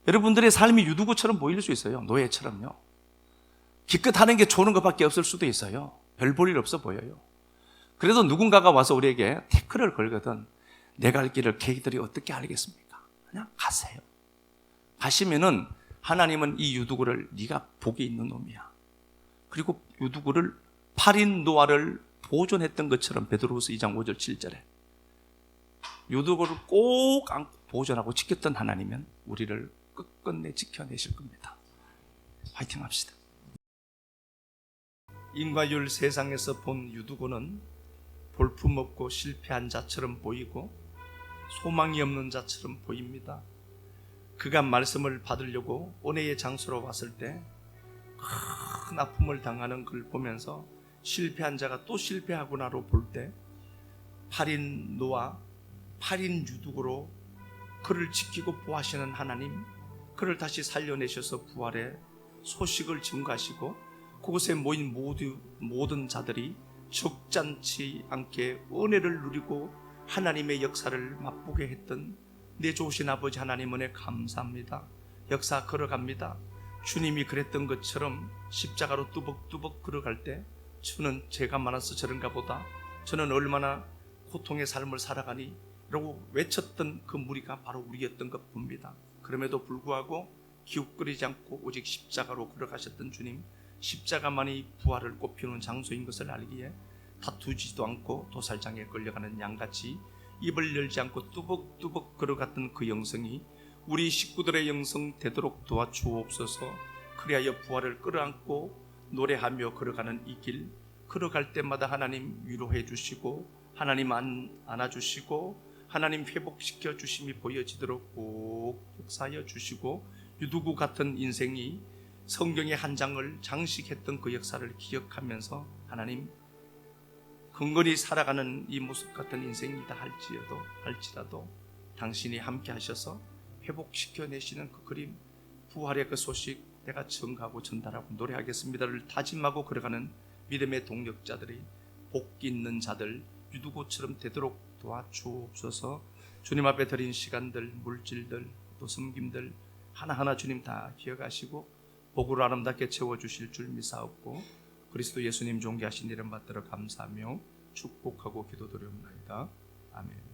여러분들의 삶이 유두구처럼 보일 수 있어요. 노예처럼요. 기껏 하는 게 좋은 것밖에 없을 수도 있어요. 별 볼 일 없어 보여요. 그래도 누군가가 와서 우리에게 태클을 걸거든 내 갈 길을 걔들이 어떻게 알겠습니까? 그냥 가세요. 가시면은 하나님은 이 유두구를 네가 복이 있는 놈이야. 그리고 유두구를 8인 노아를 보존했던 것처럼 베드로후서 2장 5절 7절에 유두구를 꼭 안고 보존하고 지켰던 하나님은 우리를 끝끝내 지켜내실 겁니다. 화이팅 합시다. 인과율 세상에서 본 유두구는 볼품없고 실패한 자처럼 보이고 소망이 없는 자처럼 보입니다. 그가 말씀을 받으려고 은혜의 장소로 왔을 때 큰 아픔을 당하는 걸 보면서 실패한 자가 또 실패하구나로 볼 때 8인 노아 8인 유두구로 그를 지키고 보호하시는 하나님, 그를 다시 살려내셔서 부활의 소식을 증거하시고 그곳에 모인 모든 자들이 적잖지 않게 은혜를 누리고 하나님의 역사를 맛보게 했던 내 좋으신 아버지 하나님 은혜 감사합니다. 역사 걸어갑니다. 주님이 그랬던 것처럼 십자가로 뚜벅뚜벅 걸어갈 때 저는 죄가 많아서 저런가 보다, 저는 얼마나 고통의 삶을 살아가니 라고 외쳤던 그 무리가 바로 우리였던 것 봅니다. 그럼에도 불구하고 기웃거리지 않고 오직 십자가로 걸어가셨던 주님, 십자가만이 부활을 꽃피우는 장소인 것을 알기에 다투지도 않고 도살장에 끌려가는 양같이 입을 열지 않고 뚜벅뚜벅 걸어갔던 그 영성이 우리 식구들의 영성 되도록 도와주옵소서. 그리하여 부활을 끌어안고 노래하며 걸어가는 이 길, 걸어갈 때마다 하나님 위로해 주시고 하나님 안아주시고 하나님 회복시켜 주심이 보여지도록 꼭 역사하여 주시고 유두구 같은 인생이 성경의 한 장을 장식했던 그 역사를 기억하면서 하나님 근근히 살아가는 이 모습 같은 인생이다 할지라도 당신이 함께 하셔서 회복시켜 내시는 그 그림 부활의 그 소식 내가 증가하고 전달하고 노래하겠습니다를 다짐하고 걸어가는 믿음의 동력자들이 복 있는 자들 유두고처럼 되도록 도와주옵소서. 주님 앞에 드린 시간들, 물질들, 또 섬김들 하나하나 주님 다 기억하시고 복으로 아름답게 채워주실 줄 믿사옵고 그리스도 예수님 존귀하신 이름 받들어 감사하며 축복하고 기도드리옵나이다. 아멘.